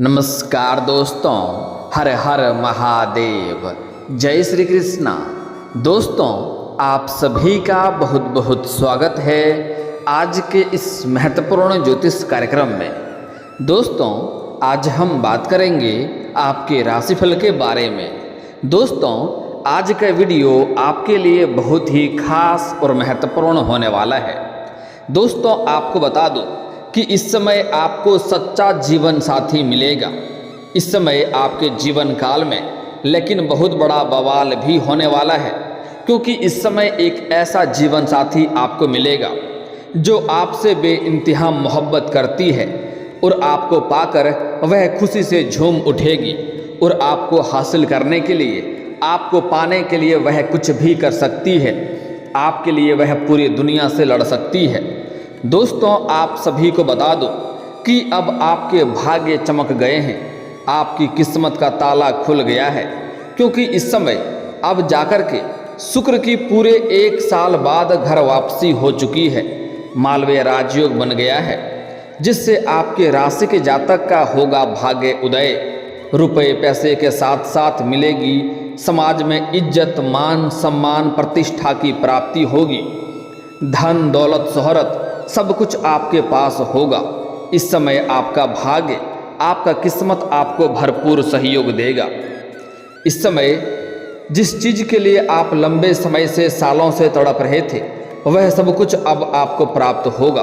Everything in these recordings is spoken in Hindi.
नमस्कार दोस्तों, हर हर महादेव, जय श्री कृष्णा। दोस्तों, आप सभी का बहुत बहुत स्वागत है आज के इस महत्वपूर्ण ज्योतिष कार्यक्रम में। दोस्तों, आज हम बात करेंगे आपके राशिफल के बारे में। दोस्तों, आज का वीडियो आपके लिए बहुत ही खास और महत्वपूर्ण होने वाला है। दोस्तों, आपको बता दूं कि इस समय आपको सच्चा जीवन साथी मिलेगा। इस समय आपके जीवन काल में लेकिन बहुत बड़ा बवाल भी होने वाला है, क्योंकि इस समय एक ऐसा जीवन साथी आपको मिलेगा जो आपसे बेइंतहा मोहब्बत करती है और आपको पाकर वह खुशी से झूम उठेगी और आपको हासिल करने के लिए, आपको पाने के लिए वह कुछ भी कर सकती है। आपके लिए वह पूरी दुनिया से लड़ सकती है। दोस्तों, आप सभी को बता दो कि अब आपके भाग्य चमक गए हैं, आपकी किस्मत का ताला खुल गया है, क्योंकि इस समय अब जाकर के शुक्र की पूरे 1 साल बाद घर वापसी हो चुकी है। मालवीय राजयोग बन गया है, जिससे आपके राशि के जातक का होगा भाग्य उदय। रुपए पैसे के साथ साथ मिलेगी समाज में इज्जत, मान, सम्मान, प्रतिष्ठा की प्राप्ति होगी। धन दौलत शोहरत सब कुछ आपके पास होगा। इस समय आपका भाग्य, आपका किस्मत आपको भरपूर सहयोग देगा। इस समय जिस चीज़ के लिए आप लंबे समय से, सालों से तड़प रहे थे, वह सब कुछ अब आपको प्राप्त होगा,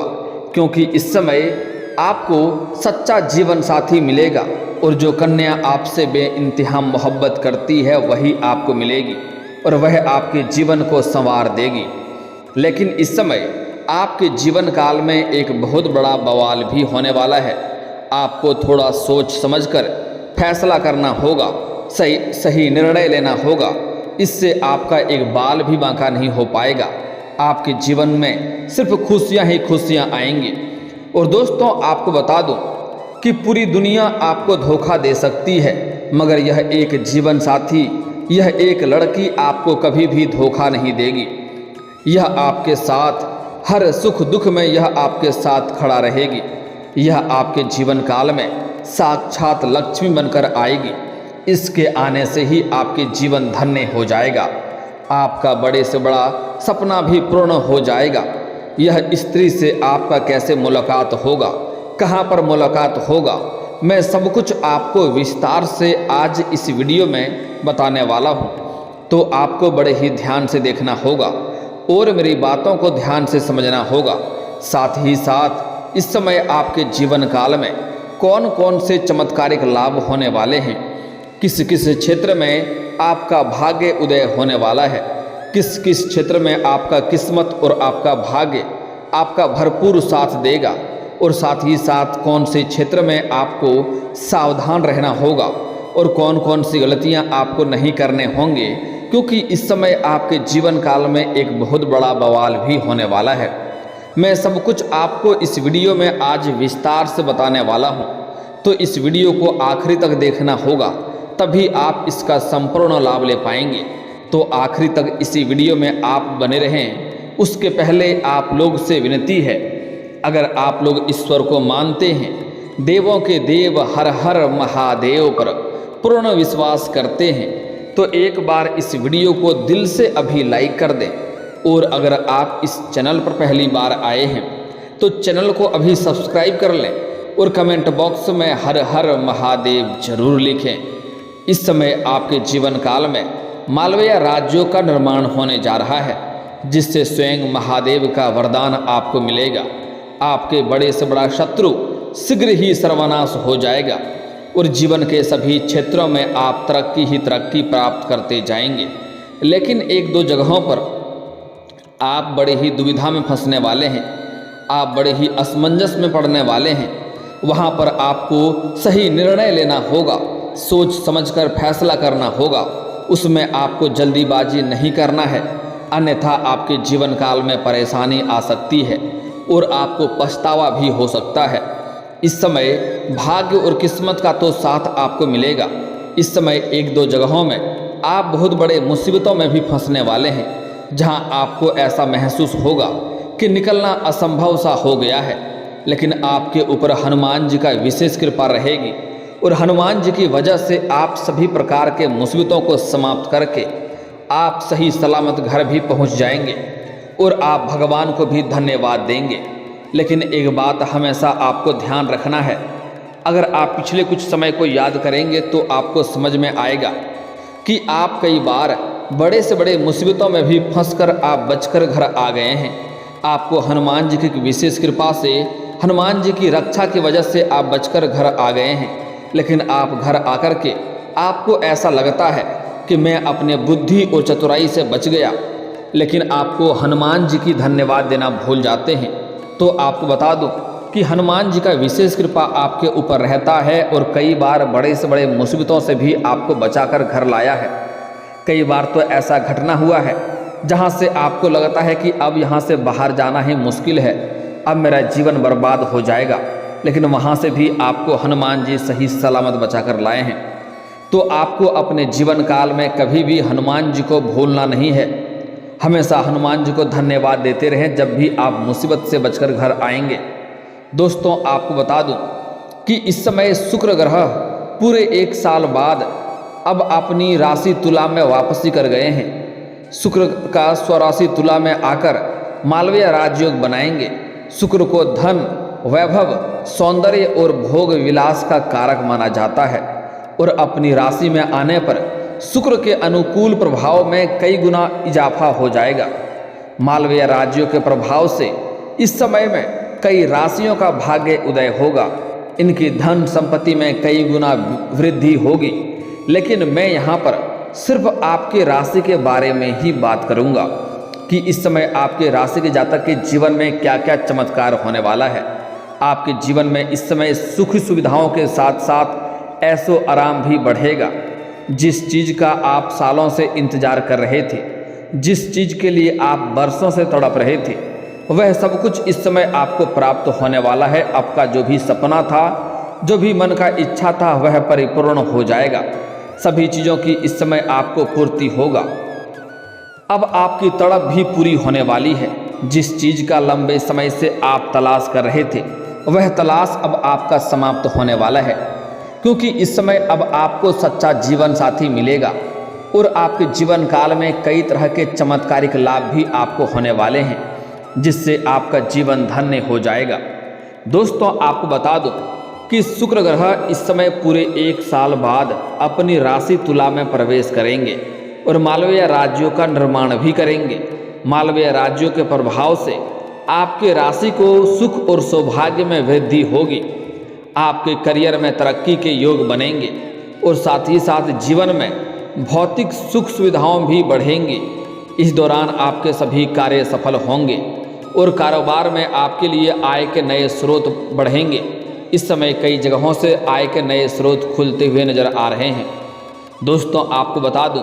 क्योंकि इस समय आपको सच्चा जीवन साथी मिलेगा और जो कन्या आपसे बेइंतहा मोहब्बत करती है वही आपको मिलेगी और वह आपके जीवन को संवार देगी। लेकिन इस समय आपके जीवन काल में एक बहुत बड़ा बवाल भी होने वाला है। आपको थोड़ा सोच समझकर फैसला करना होगा, सही निर्णय लेना होगा। इससे आपका एक बाल भी बांका नहीं हो पाएगा। आपके जीवन में सिर्फ खुशियां ही खुशियां आएंगी। और दोस्तों, आपको बता दूं कि पूरी दुनिया आपको धोखा दे सकती है, मगर यह एक जीवन साथी, यह एक लड़की आपको कभी भी धोखा नहीं देगी। यह आपके साथ हर सुख दुख में, यह आपके साथ खड़ा रहेगी। यह आपके जीवन काल में साक्षात लक्ष्मी बनकर आएगी। इसके आने से ही आपके जीवन धन्य हो जाएगा। आपका बड़े से बड़ा सपना भी पूर्ण हो जाएगा। यह स्त्री से आपका कैसे मुलाकात होगा, कहाँ पर मुलाकात होगा, मैं सब कुछ आपको विस्तार से आज इस वीडियो में बताने वाला हूँ। तो आपको बड़े ही ध्यान से देखना होगा और मेरी बातों को ध्यान से समझना होगा। साथ ही साथ इस समय आपके जीवन काल में कौन कौन से चमत्कारिक लाभ होने वाले हैं, किस किस क्षेत्र में आपका भाग्य उदय होने वाला है, किस किस क्षेत्र में आपका किस्मत और आपका भाग्य आपका भरपूर साथ देगा, और साथ ही साथ कौन से क्षेत्र में आपको सावधान रहना होगा और कौन कौन सी गलतियां आपको नहीं करने होंगे, क्योंकि इस समय आपके जीवन काल में एक बहुत बड़ा बवाल भी होने वाला है। मैं सब कुछ आपको इस वीडियो में आज विस्तार से बताने वाला हूं, तो इस वीडियो को आखिरी तक देखना होगा, तभी आप इसका संपूर्ण लाभ ले पाएंगे। तो आखिरी तक इसी वीडियो में आप बने रहें। उसके पहले आप लोग से विनती है, अगर आप लोग ईश्वर को मानते हैं, देवों के देव हर हर महादेव पर पूर्ण विश्वास करते हैं, तो एक बार इस वीडियो को दिल से अभी लाइक कर दें। और अगर आप इस चैनल पर पहली बार आए हैं तो चैनल को अभी सब्सक्राइब कर लें और कमेंट बॉक्स में हर हर महादेव जरूर लिखें। इस समय आपके जीवन काल में मालवीय राज्यों का निर्माण होने जा रहा है, जिससे स्वयं महादेव का वरदान आपको मिलेगा। आपके बड़े से बड़ा शत्रु शीघ्र ही सर्वनाश हो जाएगा और जीवन के सभी क्षेत्रों में आप तरक्की ही तरक्की प्राप्त करते जाएंगे। लेकिन एक दो जगहों पर आप बड़े ही दुविधा में फंसने वाले हैं, आप बड़े ही असमंजस में पड़ने वाले हैं। वहाँ पर आपको सही निर्णय लेना होगा, सोच समझकर फैसला करना होगा। उसमें आपको जल्दीबाजी नहीं करना है, अन्यथा आपके जीवन काल में परेशानी आ सकती है और आपको पछतावा भी हो सकता है। इस समय भाग्य और किस्मत का तो साथ आपको मिलेगा। इस समय एक दो जगहों में आप बहुत बड़े मुसीबतों में भी फंसने वाले हैं, जहां आपको ऐसा महसूस होगा कि निकलना असंभव सा हो गया है। लेकिन आपके ऊपर हनुमान जी का विशेष कृपा रहेगी और हनुमान जी की वजह से आप सभी प्रकार के मुसीबतों को समाप्त करके आप सही सलामत घर भी पहुंच जाएंगे और आप भगवान को भी धन्यवाद देंगे। लेकिन एक बात हमेशा आपको ध्यान रखना है, अगर आप पिछले कुछ समय को याद करेंगे तो आपको समझ में आएगा कि आप कई बार बड़े से बड़े मुसीबतों में भी फंसकर आप बचकर घर आ गए हैं। आपको हनुमान जी की विशेष कृपा से, हनुमान जी की रक्षा की वजह से आप बचकर घर आ गए हैं। लेकिन आप घर आकर के आपको ऐसा लगता है कि मैं अपने बुद्धि और चतुराई से बच गया, लेकिन आपको हनुमान जी की धन्यवाद देना भूल जाते हैं। तो आपको बता दूं कि हनुमान जी का विशेष कृपा आपके ऊपर रहता है और कई बार बड़े से बड़े मुसीबतों से भी आपको बचाकर घर लाया है। कई बार तो ऐसा घटना हुआ है जहां से आपको लगता है कि अब यहां से बाहर जाना ही मुश्किल है, अब मेरा जीवन बर्बाद हो जाएगा, लेकिन वहां से भी आपको हनुमान जी सही सलामत बचाकर लाए हैं। तो आपको अपने जीवन काल में कभी भी हनुमान जी को भूलना नहीं है। हमेशा हनुमान जी को धन्यवाद देते रहें जब भी आप मुसीबत से बचकर घर आएंगे। दोस्तों, आपको बता दूं कि इस समय शुक्र ग्रह पूरे 1 साल बाद अब अपनी राशि तुला में वापसी कर गए हैं। शुक्र का स्वराशि तुला में आकर मालवीय राजयोग बनाएंगे। शुक्र को धन, वैभव, सौंदर्य और भोग विलास का कारक माना जाता है और अपनी राशि में आने पर शुक्र के अनुकूल प्रभाव में कई गुना इजाफा हो जाएगा। मालवीय राज्यों के प्रभाव से इस समय में कई राशियों का भाग्य उदय होगा। इनकी धन संपत्ति में कई गुना वृद्धि होगी। लेकिन मैं यहाँ पर सिर्फ आपके राशि के बारे में ही बात करूँगा कि इस समय आपके राशि के जातक के जीवन में क्या क्या चमत्कार होने वाला है। आपके जीवन में इस समय सुख सुविधाओं के साथ साथ ऐशो आराम भी बढ़ेगा। जिस चीज़ का आप सालों से इंतजार कर रहे थे, जिस चीज़ के लिए आप बरसों से तड़प रहे थे, वह सब कुछ इस समय आपको प्राप्त होने वाला है। आपका जो भी सपना था, जो भी मन का इच्छा था, वह परिपूर्ण हो जाएगा। सभी चीज़ों की इस समय आपको पूर्ति होगा। अब आपकी तड़प भी पूरी होने वाली है। जिस चीज़ का लंबे समय से आप तलाश कर रहे थे, वह तलाश अब आपका समाप्त होने वाला है, क्योंकि इस समय अब आपको सच्चा जीवन साथी मिलेगा और आपके जीवन काल में कई तरह के चमत्कारिक लाभ भी आपको होने वाले हैं, जिससे आपका जीवन धन्य हो जाएगा। दोस्तों, आपको बता दूं कि शुक्र ग्रह इस समय पूरे 1 साल बाद अपनी राशि तुला में प्रवेश करेंगे और मालवीय राज्यों का निर्माण भी करेंगे। मालवीय राज्यों के प्रभाव से आपके राशि को सुख और सौभाग्य में वृद्धि होगी। आपके करियर में तरक्की के योग बनेंगे और साथ ही साथ जीवन में भौतिक सुख सुविधाओं भी बढ़ेंगी। इस दौरान आपके सभी कार्य सफल होंगे और कारोबार में आपके लिए आय के नए स्रोत बढ़ेंगे। इस समय कई जगहों से आय के नए स्रोत खुलते हुए नजर आ रहे हैं। दोस्तों, आपको बता दूं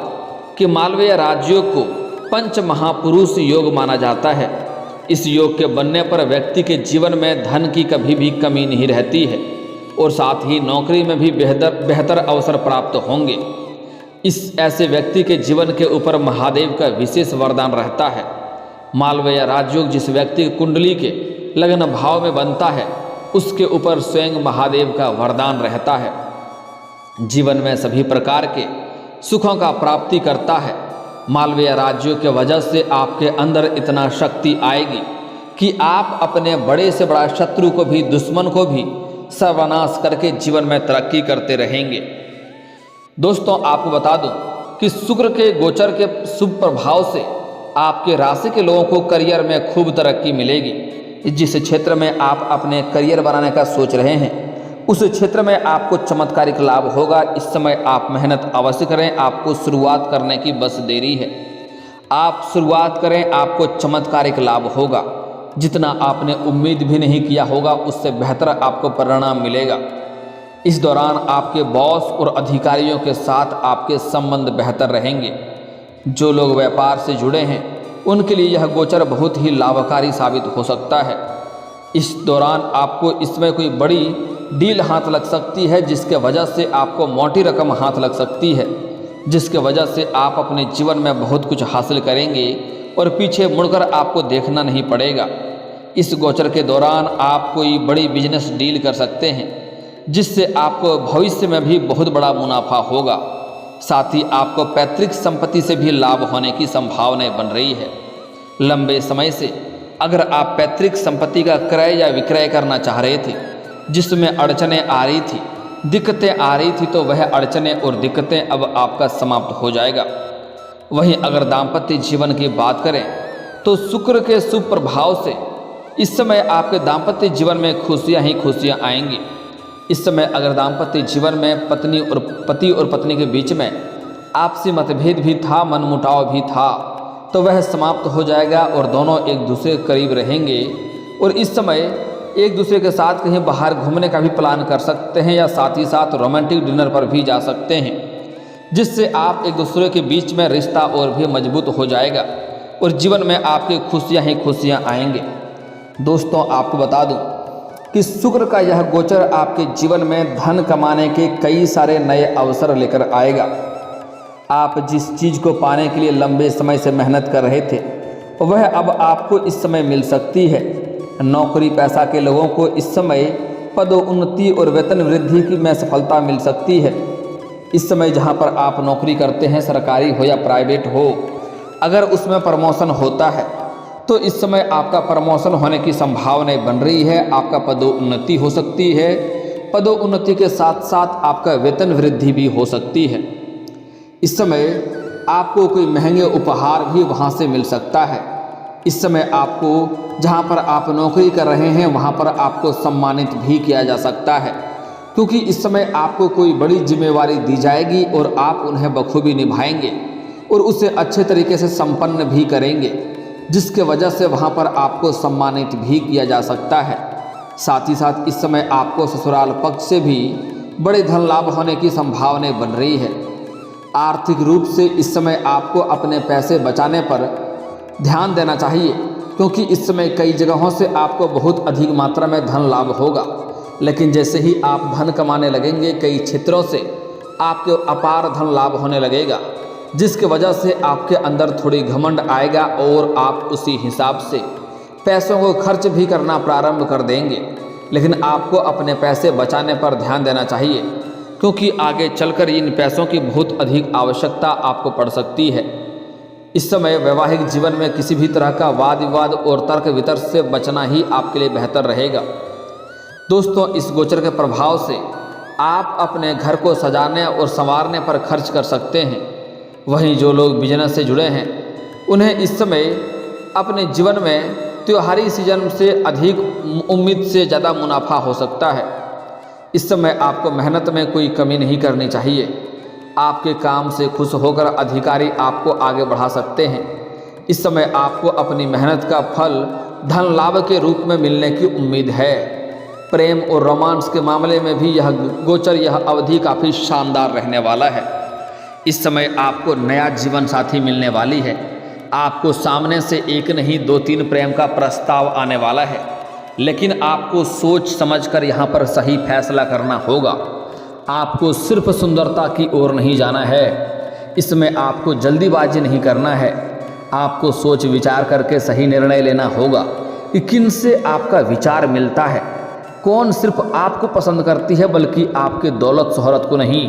कि मालवीय राज्यों को पंच महापुरुष योग माना जाता है। इस योग के बनने पर व्यक्ति के जीवन में धन की कभी भी कमी नहीं रहती है और साथ ही नौकरी में भी बेहतर अवसर प्राप्त होंगे। इस ऐसे व्यक्ति के जीवन के ऊपर महादेव का विशेष वरदान रहता है। मालवीय राजयोग जिस व्यक्ति की कुंडली के लग्न भाव में बनता है, उसके ऊपर स्वयं महादेव का वरदान रहता है। जीवन में सभी प्रकार के सुखों का प्राप्ति करता है। मालवीय राज्यों के वजह से आपके अंदर इतना शक्ति आएगी कि आप अपने बड़े से बड़ा शत्रु को भी, दुश्मन को भी सर्वनाश करके जीवन में तरक्की करते रहेंगे। दोस्तों, आपको बता दूं कि शुक्र के गोचर के शुभ प्रभाव से आपके राशि के लोगों को करियर में खूब तरक्की मिलेगी। जिस क्षेत्र में आप अपने करियर बनाने का सोच रहे हैं, उस क्षेत्र में आपको चमत्कारिक लाभ होगा। इस समय आप मेहनत अवश्य करें, आपको शुरुआत करने की बस देरी है। आप शुरुआत करें, आपको चमत्कारिक लाभ होगा। जितना आपने उम्मीद भी नहीं किया होगा, उससे बेहतर आपको परिणाम मिलेगा। इस दौरान आपके बॉस और अधिकारियों के साथ आपके संबंध बेहतर रहेंगे। जो लोग व्यापार से जुड़े हैं, उनके लिए यह गोचर बहुत ही लाभकारी साबित हो सकता है। इस दौरान आपको इसमें कोई बड़ी डील हाथ लग सकती है, जिसके वजह से आपको मोटी रकम हाथ लग सकती है, जिसके वजह से आप अपने जीवन में बहुत कुछ हासिल करेंगे और पीछे मुड़कर आपको देखना नहीं पड़ेगा। इस गोचर के दौरान आप कोई बड़ी बिजनेस डील कर सकते हैं, जिससे आपको भविष्य में भी बहुत बड़ा मुनाफा होगा। साथ ही आपको पैतृक संपत्ति से भी लाभ होने की संभावनाएं बन रही है। लंबे समय से अगर आप पैतृक संपत्ति का क्रय या विक्रय करना चाह रहे थे, जिसमें अड़चनें आ रही थी, दिक्कतें आ रही थी, तो वह अड़चनें और दिक्कतें अब आपका समाप्त हो जाएगा। वहीं अगर दाम्पत्य जीवन की बात करें तो शुक्र के शुभ प्रभाव से इस समय आपके दाम्पत्य जीवन में खुशियां ही खुशियां आएंगी। इस समय अगर दाम्पत्य जीवन में पति और पत्नी के बीच में आपसी मतभेद भी था, मनमुटाव भी था, तो वह समाप्त हो जाएगा और दोनों एक दूसरे के करीब रहेंगे। और इस समय एक दूसरे के साथ कहीं बाहर घूमने का भी प्लान कर सकते हैं या साथ ही साथ रोमांटिक डिनर पर भी जा सकते हैं, जिससे आप एक दूसरे के बीच में रिश्ता और भी मजबूत हो जाएगा और जीवन में आपके खुशियां ही खुशियां आएंगे। दोस्तों, आपको बता दूं कि शुक्र का यह गोचर आपके जीवन में धन कमाने के कई सारे नए अवसर लेकर आएगा। आप जिस चीज़ को पाने के लिए लंबे समय से मेहनत कर रहे थे, वह अब आपको इस समय मिल सकती है। नौकरी पेशा के लोगों को इस समय पदोन्नति और वेतन वृद्धि की में सफलता मिल सकती है। इस समय जहां पर आप नौकरी करते हैं, सरकारी हो या प्राइवेट हो, अगर उसमें प्रमोशन होता है तो इस समय आपका प्रमोशन होने की संभावनाएं बन रही है। आपका पदोन्नति हो सकती है। पदोन्नति के साथ साथ आपका वेतन वृद्धि भी हो सकती है। इस समय आपको कोई महंगे उपहार भी वहां से मिल सकता है। इस समय आपको जहां पर आप नौकरी कर रहे हैं वहां पर आपको सम्मानित भी किया जा सकता है, क्योंकि इस समय आपको कोई बड़ी जिम्मेवारी दी जाएगी और आप उन्हें बखूबी निभाएंगे और उसे अच्छे तरीके से संपन्न भी करेंगे, जिसके वजह से वहां पर आपको सम्मानित भी किया जा सकता है। साथ ही साथ इस समय आपको ससुराल पक्ष से भी बड़े धन लाभ होने की संभावनाएं बन रही है। आर्थिक रूप से इस समय आपको अपने पैसे बचाने पर ध्यान देना चाहिए, क्योंकि इस समय कई जगहों से आपको बहुत अधिक मात्रा में धन लाभ होगा, लेकिन जैसे ही आप धन कमाने लगेंगे, कई क्षेत्रों से आपके अपार धन लाभ होने लगेगा, जिसके वजह से आपके अंदर थोड़ी घमंड आएगा और आप उसी हिसाब से पैसों को खर्च भी करना प्रारंभ कर देंगे। लेकिन आपको अपने पैसे बचाने पर ध्यान देना चाहिए, क्योंकि आगे चलकर इन पैसों की बहुत अधिक आवश्यकता आपको पड़ सकती है। इस समय वैवाहिक जीवन में किसी भी तरह का वाद विवाद और तर्क वितर्क से बचना ही आपके लिए बेहतर रहेगा। दोस्तों, इस गोचर के प्रभाव से आप अपने घर को सजाने और संवारने पर खर्च कर सकते हैं। वहीं जो लोग बिजनेस से जुड़े हैं, उन्हें इस समय अपने जीवन में त्योहारी सीजन से अधिक उम्मीद से ज़्यादा मुनाफा हो सकता है। इस समय आपको मेहनत में कोई कमी नहीं करनी चाहिए। आपके काम से खुश होकर अधिकारी आपको आगे बढ़ा सकते हैं। इस समय आपको अपनी मेहनत का फल धन लाभ के रूप में मिलने की उम्मीद है। प्रेम और रोमांस के मामले में भी यह गोचर, यह अवधि काफ़ी शानदार रहने वाला है। इस समय आपको नया जीवन साथी मिलने वाली है। आपको सामने से एक नहीं 2-3 प्रेम का प्रस्ताव आने वाला है, लेकिन आपको सोच समझकर यहाँ पर सही फैसला करना होगा। आपको सिर्फ सुंदरता की ओर नहीं जाना है। इसमें आपको जल्दीबाजी नहीं करना है। आपको सोच विचार करके सही निर्णय लेना होगा कि किन से आपका विचार मिलता है, कौन सिर्फ आपको पसंद करती है बल्कि आपके दौलत शोहरत को नहीं,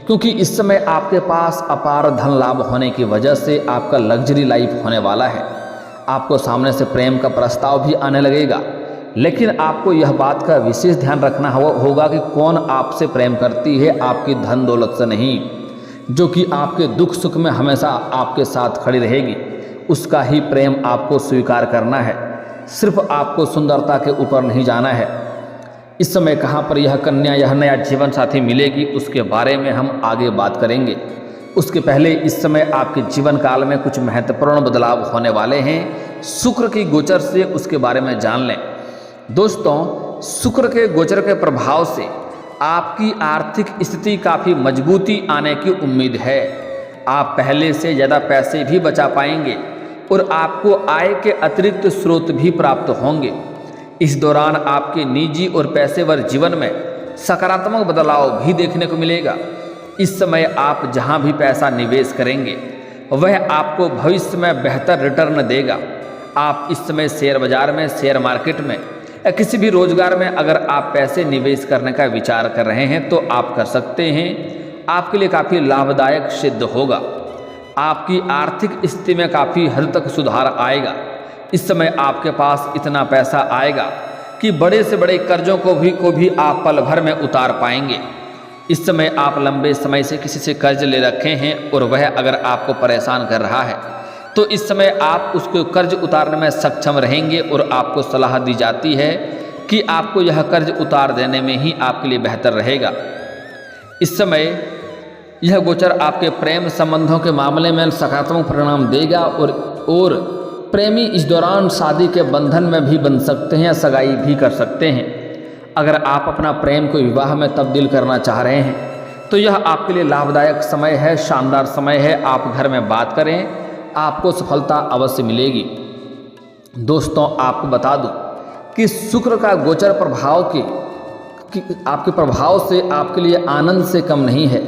क्योंकि इस समय आपके पास अपार धन लाभ होने की वजह से आपका लग्जरी लाइफ होने वाला है। आपको सामने से प्रेम का प्रस्ताव भी आने लगेगा, लेकिन आपको यह बात का विशेष ध्यान रखना होगा कि कौन आपसे प्रेम करती है, आपकी धन दौलत से नहीं, जो कि आपके दुख सुख में हमेशा आपके साथ खड़ी रहेगी। उसका ही प्रेम आपको स्वीकार करना है। सिर्फ आपको सुंदरता के ऊपर नहीं जाना है। इस समय कहाँ पर यह कन्या, यह नया जीवन साथी मिलेगी, उसके बारे में हम आगे बात करेंगे। उसके पहले इस समय आपके जीवन काल में कुछ महत्वपूर्ण बदलाव होने वाले हैं। शुक्र की गोचर से उसके बारे में जान लें। दोस्तों, शुक्र के गोचर के प्रभाव से आपकी आर्थिक स्थिति काफ़ी मजबूती आने की उम्मीद है। आप पहले से ज़्यादा पैसे भी बचा पाएंगे और आपको आय के अतिरिक्त स्रोत भी प्राप्त होंगे। इस दौरान आपके निजी और पेशेवर जीवन में सकारात्मक बदलाव भी देखने को मिलेगा। इस समय आप जहां भी पैसा निवेश करेंगे वह आपको भविष्य में बेहतर रिटर्न देगा। आप इस समय शेयर बाजार में, शेयर मार्केट में या किसी भी रोजगार में अगर आप पैसे निवेश करने का विचार कर रहे हैं तो आप कर सकते हैं। आपके लिए काफ़ी लाभदायक सिद्ध होगा। आपकी आर्थिक स्थिति में काफ़ी हद तक सुधार आएगा। इस समय आपके पास इतना पैसा आएगा कि बड़े से बड़े कर्जों को भी आप पल भर में उतार पाएंगे। इस समय आप लंबे समय से किसी से कर्ज ले रखे हैं और वह अगर आपको परेशान कर रहा है तो इस समय आप उसको कर्ज उतारने में सक्षम रहेंगे और आपको सलाह दी जाती है कि आपको यह कर्ज उतार देने में ही आपके लिए बेहतर रहेगा। इस समय यह गोचर आपके प्रेम संबंधों के मामले में सकारात्मक परिणाम देगा और प्रेमी इस दौरान शादी के बंधन में भी बन सकते हैं या सगाई भी कर सकते हैं। अगर आप अपना प्रेम को विवाह में तब्दील करना चाह रहे हैं तो यह आपके लिए लाभदायक समय है, शानदार समय है। आप घर में बात करें, आपको सफलता अवश्य मिलेगी। दोस्तों, आपको बता दूं कि शुक्र का गोचर प्रभाव आपके प्रभाव से आपके लिए आनंद से कम नहीं है।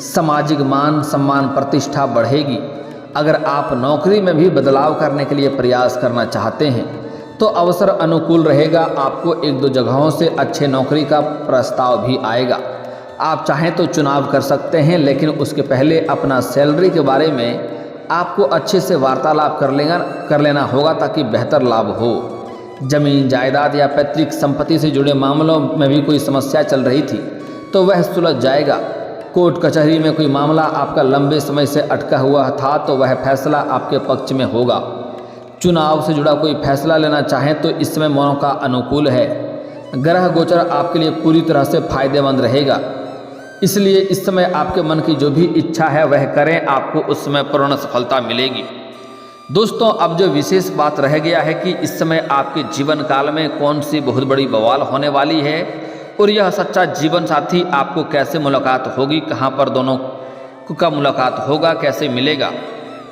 सामाजिक मान सम्मान प्रतिष्ठा बढ़ेगी। अगर आप नौकरी में भी बदलाव करने के लिए प्रयास करना चाहते हैं तो अवसर अनुकूल रहेगा। आपको एक दो जगहों से अच्छे नौकरी का प्रस्ताव भी आएगा। आप चाहें तो चुनाव कर सकते हैं, लेकिन उसके पहले अपना सैलरी के बारे में आपको अच्छे से वार्तालाप कर लेना होगा ताकि बेहतर लाभ हो। जमीन जायदाद या पैतृक संपत्ति से जुड़े मामलों में भी कोई समस्या चल रही थी तो वह सुलझ जाएगा। कोर्ट कचहरी में कोई मामला आपका लंबे समय से अटका हुआ था तो वह फैसला आपके पक्ष में होगा। चुनाव से जुड़ा कोई फैसला लेना चाहें तो इस समय मौका अनुकूल है। ग्रह गोचर आपके लिए पूरी तरह से फायदेमंद रहेगा, इसलिए इस समय आपके मन की जो भी इच्छा है वह करें, आपको उस समय पूर्ण सफलता मिलेगी। दोस्तों, अब जो विशेष बात रह गया है कि इस समय आपके जीवन काल में कौन सी बहुत बड़ी बवाल होने वाली है और यह सच्चा जीवन साथी आपको कैसे मुलाकात होगी, कहाँ पर दोनों का मुलाकात होगा, कैसे मिलेगा।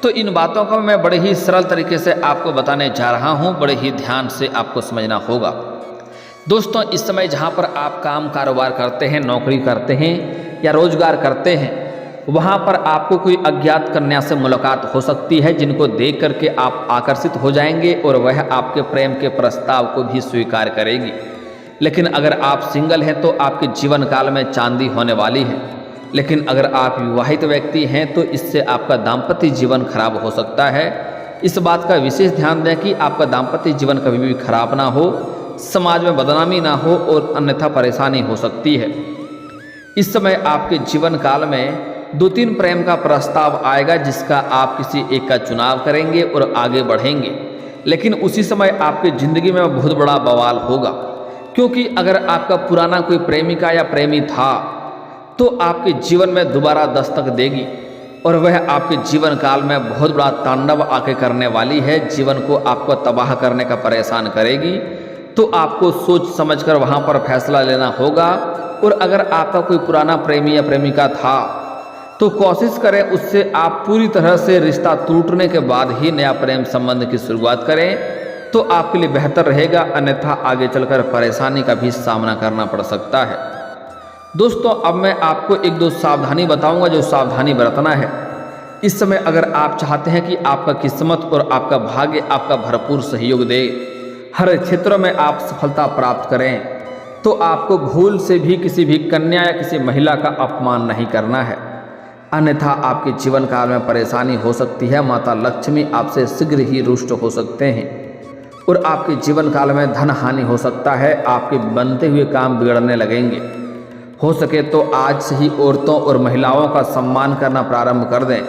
तो इन बातों को मैं बड़े ही सरल तरीके से आपको बताने जा रहा हूँ, बड़े ही ध्यान से आपको समझना होगा। दोस्तों, इस समय जहाँ पर आप काम कारोबार करते हैं, नौकरी करते हैं या रोजगार करते हैं, वहाँ पर आपको कोई अज्ञात कन्या से मुलाकात हो सकती है जिनको देख करके आप आकर्षित हो जाएंगे और वह आपके प्रेम के प्रस्ताव को भी स्वीकार करेगी। लेकिन अगर आप सिंगल हैं तो आपके जीवन काल में चांदी होने वाली है। लेकिन अगर आप विवाहित व्यक्ति हैं तो इससे आपका दाम्पत्य जीवन खराब हो सकता है। इस बात का विशेष ध्यान दें कि आपका दाम्पत्य जीवन कभी भी खराब ना हो, समाज में बदनामी ना हो और अन्यथा परेशानी हो सकती है। इस समय आपके जीवन काल में 2-3 प्रेम का प्रस्ताव आएगा जिसका आप किसी एक का चुनाव करेंगे और आगे बढ़ेंगे। लेकिन उसी समय आपकी ज़िंदगी में बहुत बड़ा बवाल होगा, क्योंकि अगर आपका पुराना कोई प्रेमिका या प्रेमी था तो आपके जीवन में दोबारा दस्तक देगी और वह आपके जीवन काल में बहुत बड़ा तांडव आके करने वाली है। जीवन को आपको तबाह करने का परेशान करेगी, तो आपको सोच समझकर वहाँ पर फैसला लेना होगा। और अगर आपका कोई पुराना प्रेमी या प्रेमिका था तो कोशिश करें उससे आप पूरी तरह से रिश्ता टूटने के बाद ही नया प्रेम संबंध की शुरुआत करें, तो आपके लिए बेहतर रहेगा। अन्यथा आगे चलकर परेशानी का भी सामना करना पड़ सकता है। दोस्तों, अब मैं आपको 1-2 सावधानी बताऊंगा जो सावधानी बरतना है। इस समय अगर आप चाहते हैं कि आपका किस्मत और आपका भाग्य आपका भरपूर सहयोग दे, हर क्षेत्र में आप सफलता प्राप्त करें, तो आपको भूल से भी किसी भी कन्या या किसी महिला का अपमान नहीं करना है। अन्यथा आपके जीवन काल में परेशानी हो सकती है। माता लक्ष्मी आपसे शीघ्र ही रुष्ट हो सकते हैं और आपके जीवन काल में धन हानि हो सकता है। आपके बनते हुए काम बिगड़ने लगेंगे। हो सके तो आज से ही औरतों और महिलाओं का सम्मान करना प्रारंभ कर दें,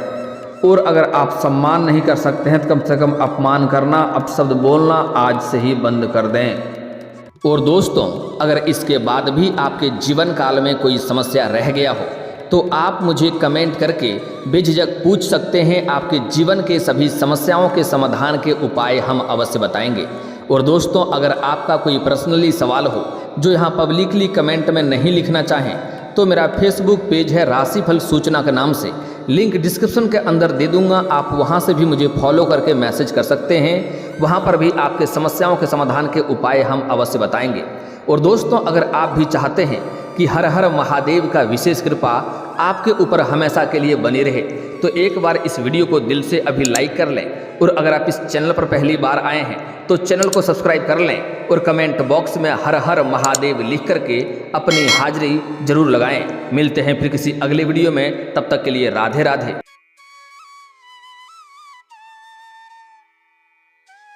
और अगर आप सम्मान नहीं कर सकते हैं तो कम से कम अपमान करना, अपशब्द बोलना आज से ही बंद कर दें। और दोस्तों, अगर इसके बाद भी आपके जीवन काल में कोई समस्या रह गया हो तो आप मुझे कमेंट करके बेझिझक पूछ सकते हैं। आपके जीवन के सभी समस्याओं के समाधान के उपाय हम अवश्य बताएंगे। और दोस्तों, अगर आपका कोई पर्सनली सवाल हो जो यहाँ पब्लिकली कमेंट में नहीं लिखना चाहें तो मेरा फेसबुक पेज है राशिफल सूचना के नाम से, लिंक डिस्क्रिप्शन के अंदर दे दूंगा। आप वहाँ से भी मुझे फॉलो करके मैसेज कर सकते हैं वहाँ पर भी आपके समस्याओं के समाधान के उपाय हम अवश्य बताएंगे। और दोस्तों, अगर आप भी चाहते हैं कि हर हर महादेव का विशेष कृपा आपके ऊपर हमेशा के लिए बनी रहे, तो एक बार इस वीडियो को दिल से अभी लाइक कर लें। और अगर आप इस चैनल पर पहली बार आए हैं तो चैनल को सब्सक्राइब कर लें और कमेंट बॉक्स में हर हर महादेव लिख करके अपनी हाजिरी जरूर लगाएं। मिलते हैं फिर किसी अगले वीडियो में, तब तक के लिए राधे राधे।